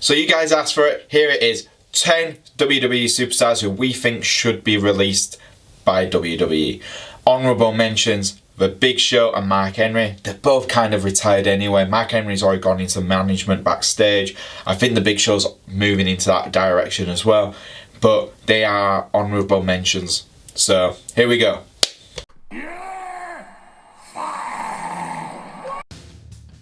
So you guys asked for it. Here it is. 10 WWE superstars who we think should be released by WWE. Honourable mentions, The Big Show and Mark Henry. They're both kind of retired anyway. Mark Henry's already gone into management backstage. I think The Big Show's moving into that direction as well. But they are honourable mentions. So, here we go.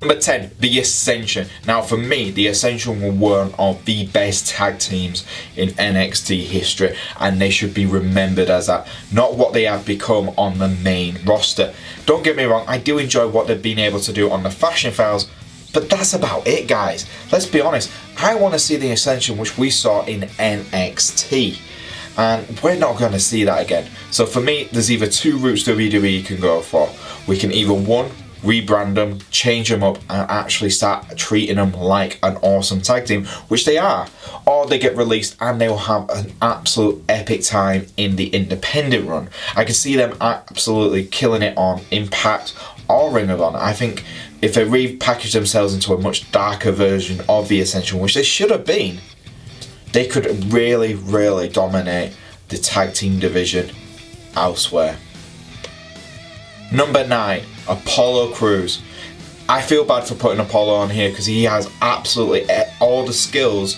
Number 10, The Ascension. Now for me, The Ascension were one of the best tag teams in NXT history, and they should be remembered as that, not what they have become on the main roster. Don't get me wrong, I do enjoy what they've been able to do on the Fashion Files, but that's about it, guys. Let's be honest, I want to see The Ascension which we saw in NXT. And we're not going to see that again. So for me, there's either two routes WWE can go for. We can either, one, rebrand them, change them up, and actually start treating them like an awesome tag team, which they are. Or they get released and they will have an absolute epic time in the independent run. I can see them absolutely killing it on Impact or Ring of Honor. I think if they repackage themselves into a much darker version of The Ascension, which they should have been, they could really, really dominate the tag team division elsewhere. Number 9, Apollo Crews. I feel bad for putting Apollo on here because he has absolutely all the skills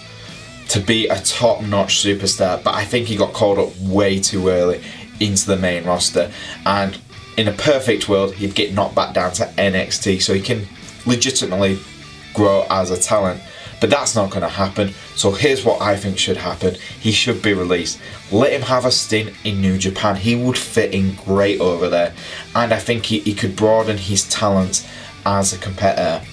to be a top-notch superstar, but I think he got called up way too early into the main roster, and in a perfect world he'd get knocked back down to NXT so he can legitimately grow as a talent. But that's not going to happen. So here's what I think should happen. He should be released. Let him have a stint in New Japan. He would fit in great over there. And I think he could broaden his talents as a competitor.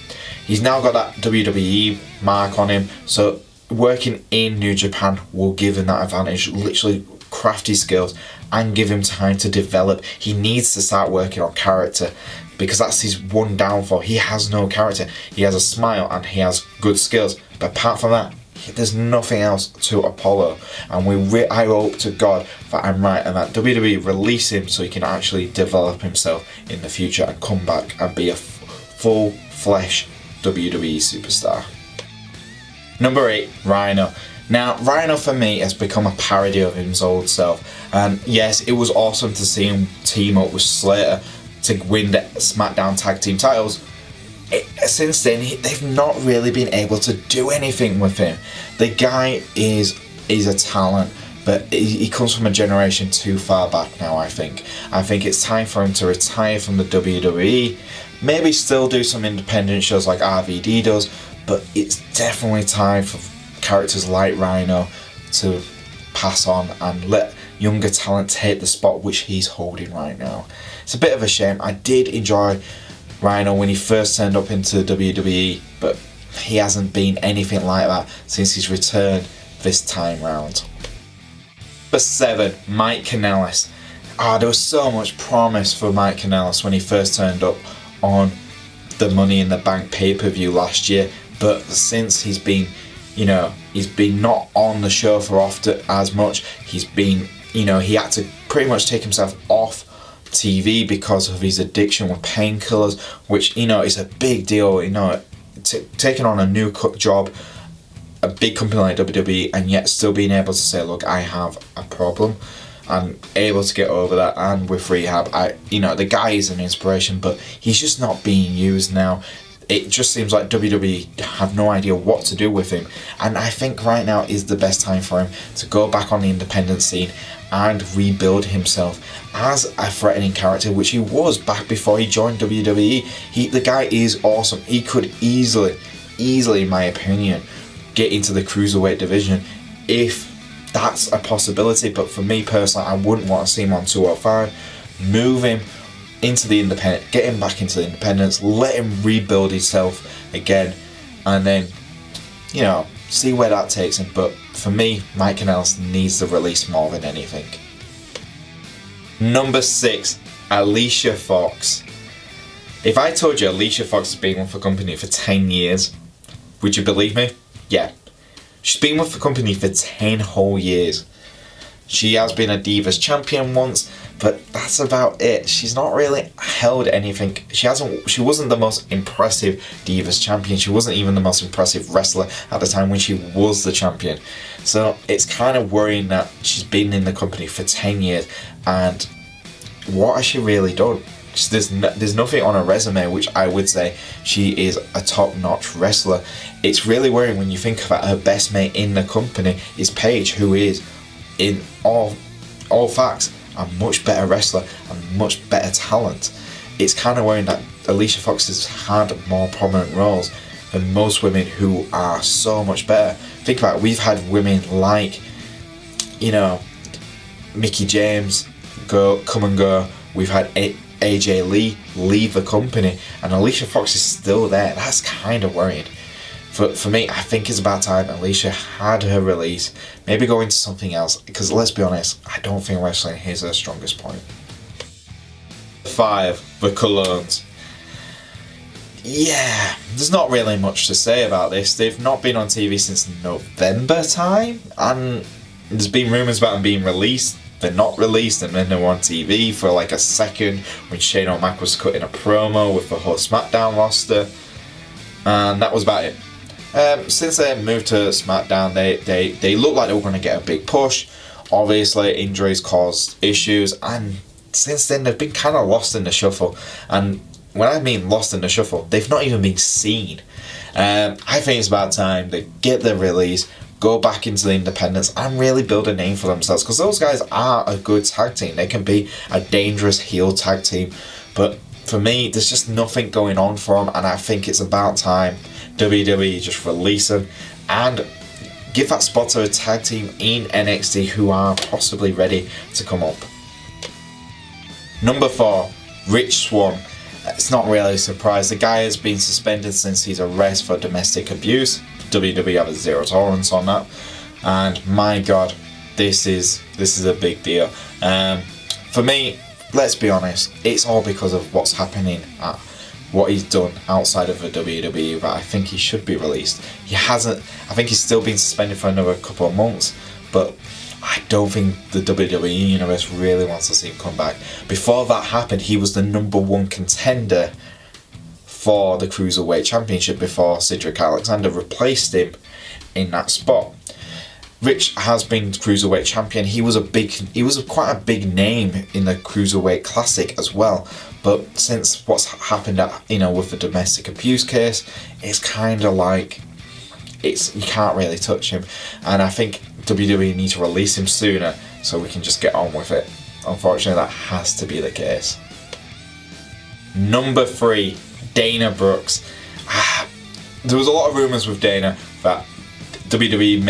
He's now got that WWE mark on him. So working in New Japan will give him that advantage. Literally craft his skills and give him time to develop. He needs to start working on character, because that's his one downfall. He has no character. He has a smile and he has good skills, but apart from that, there's nothing else to Apollo. And I hope to God that I'm right and that WWE release him so he can actually develop himself in the future and come back and be a full-fledged WWE superstar. Number 8, Rhino. Now, Rhino for me has become a parody of his old self. And yes, it was awesome to see him team up with Slater to win the SmackDown Tag Team titles. Since then, they've not really been able to do anything with him. The guy is a talent, but he comes from a generation too far back now, I think. I think it's time for him to retire from the WWE, maybe still do some independent shows like RVD does, but it's definitely time for characters like Rhino to pass on and let younger talent take the spot which he's holding right now. It's a bit of a shame. I did enjoy Rhino when he first turned up into WWE, but he hasn't been anything like that since his return this time round. Number 7, Mike Kanellis. There was so much promise for Mike Kanellis when he first turned up on the Money in the Bank pay-per-view last year, but since he's been not on the show for often as much, he's been, he had to pretty much take himself off TV because of his addiction with painkillers, which is a big deal. Taking on a new job, a big company like WWE, and yet still being able to say, look, I have a problem, and able to get over that. And with rehab, the guy is an inspiration, but he's just not being used now. It just seems like WWE have no idea what to do with him, and I think right now is the best time for him to go back on the independent scene and rebuild himself as a threatening character, which he was back before he joined WWE. The guy is awesome. He could easily, in my opinion, get into the cruiserweight division if that's a possibility. But for me personally, I wouldn't want to see him on 205. Move him into the independent, get him back into the independents, let him rebuild himself again, and then see where that takes him. But for me, Mike Kanellis needs the release more than anything. Number 6, Alicia Fox. If I told you Alicia Fox has been with the company for 10 years, would you believe me? Yeah. She's been with the company for 10 whole years. She has been a Divas champion once, but that's about it. She's not really held anything. She wasn't the most impressive Divas champion. She wasn't even the most impressive wrestler at the time when she was the champion. So it's kind of worrying that she's been in the company for 10 years, and what has she really done? There's nothing on her resume which I would say she is a top-notch wrestler. It's really worrying when you think about her best mate in the company is Paige, who is, in all facts, a much better wrestler and much better talent. It's kind of worrying that Alicia Fox has had more prominent roles than most women who are so much better. Think about it, we've had women like, Mickie James come and go. We've had AJ Lee leave the company, and Alicia Fox is still there. That's kind of worrying. For me, I think it's about time Alicia had her release. Maybe go into something else, because let's be honest, I don't think wrestling is her strongest point. 5. The Colognes. Yeah, there's not really much to say about this. They've not been on TV since November time, and there's been rumours about them being released. They're not released, and then they were on TV for like a second when Shane O'Mac was cutting a promo with the whole SmackDown roster, and that was about it. Since they moved to SmackDown, they looked like they were going to get a big push. Obviously, injuries caused issues, and since then they've been kind of lost in the shuffle. And when I mean lost in the shuffle, they've not even been seen. I think it's about time they get their release, go back into the independents, and really build a name for themselves, because those guys are a good tag team. They can be a dangerous heel tag team, but for me, there's just nothing going on for them, and I think it's about time WWE just release them and give that spot to a tag team in NXT who are possibly ready to come up. Number 4, Rich Swann. It's not really a surprise. The guy has been suspended since his arrest for domestic abuse. WWE have a zero tolerance on that, and my God, this is a big deal. For me, let's be honest, it's all because of what's happening at what he's done outside of the WWE, but I think he should be released. He hasn't. I think he's still been suspended for another couple of months, but I don't think the WWE universe really wants to see him come back. Before that happened, he was the number 1 contender for the Cruiserweight Championship before Cedric Alexander replaced him in that spot. Rich has been Cruiserweight Champion. He was quite a big name in the Cruiserweight Classic as well. But since what's happened with the domestic abuse case, it's kind of like you can't really touch him. And I think WWE need to release him sooner so we can just get on with it. Unfortunately, that has to be the case. Number 3, Dana Brooks. There was a lot of rumours with Dana that WWE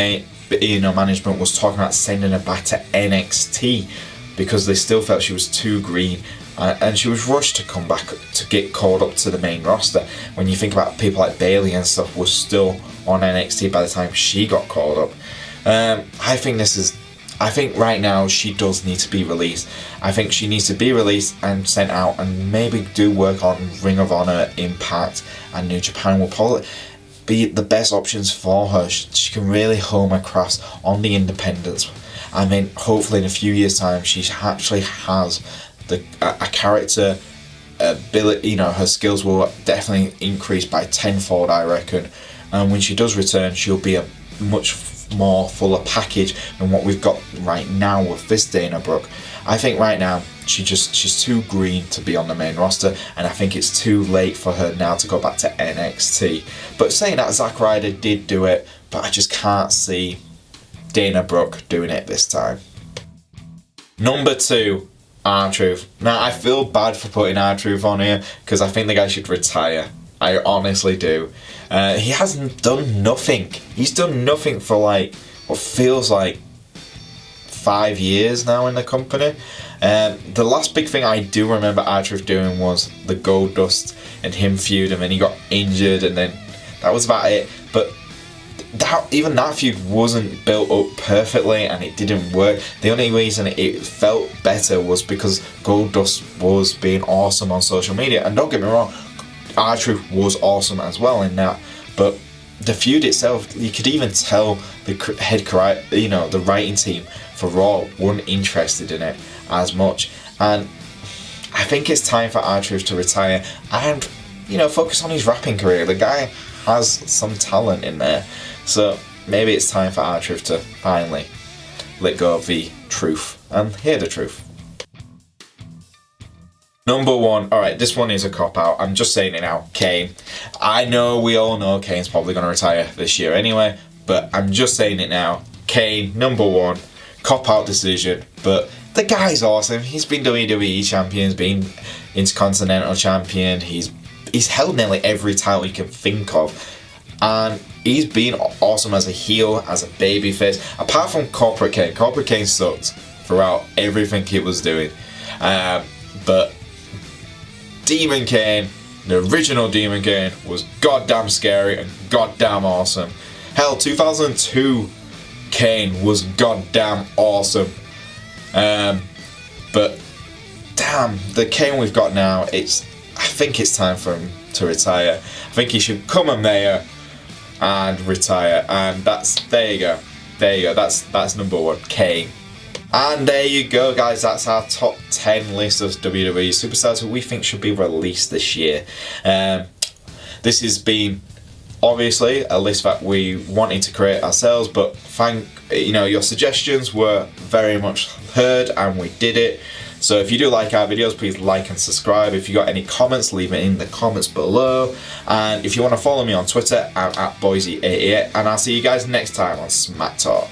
management was talking about sending her back to NXT because they still felt she was too green, and she was rushed to come back to get called up to the main roster. When you think about people like Bayley and stuff was still on NXT by the time she got called up. I think right now she does need to be released. I think she needs to be released and sent out, and maybe do work on Ring of Honor, Impact, and New Japan will probably be the best options for her. She can really hone her craft on the independents. I mean, hopefully in a few years' time, she actually has a character ability. Her skills will definitely increase by tenfold, I reckon. And when she does return, she'll be a much more fuller package than what we've got right now with this Dana Brooke. I think right now she's too green to be on the main roster, and I think it's too late for her now to go back to NXT. But saying that, Zack Ryder did do it, but I just can't see Dana Brooke doing it this time. Number 2, R-Truth. Now, I feel bad for putting R-Truth on here because I think the guy should retire. I honestly do. He hasn't done nothing. He's done nothing for like what feels like 5 years now in the company. The last big thing I do remember R-Truth doing was the Goldust and him feud, and then he got injured, and then that was about it. But even that feud wasn't built up perfectly, and it didn't work. The only reason it felt better was because Goldust was being awesome on social media. And don't get me wrong, R-Truth was awesome as well in that. But the feud itself, you could even tell the the writing team for Raw weren't interested in it as much. And I think it's time for R-Truth to retire and, focus on his rapping career. The guy has some talent in there. So maybe it's time for R-Truth to finally let go of the truth and hear the truth. Number 1, alright, this one is a cop-out, I'm just saying it now, Kane. I know, we all know Kane's probably going to retire this year anyway, but I'm just saying it now. Kane, number 1, cop-out decision, but the guy's awesome. He's been WWE champion, he's been Intercontinental champion, he's held nearly every title you can think of, and he's been awesome as a heel, as a babyface, apart from Corporate Kane. Corporate Kane sucked throughout everything he was doing, but Demon Kane, the original Demon Kane, was goddamn scary and goddamn awesome. Hell, 2002 Kane was goddamn awesome. But damn, the Kane we've got now, I think it's time for him to retire. I think he should come a mayor and retire, and there you go. That's number 1, Kane. And there you go, guys, that's our top 10 list of WWE superstars who we think should be released this year. This has been obviously a list that we wanted to create ourselves, but your suggestions were very much heard and we did it. So if you do like our videos, please like and subscribe. If you got any comments, leave it in the comments below. And if you want to follow me on Twitter, I'm at Boise88, and I'll see you guys next time on Smack Talk.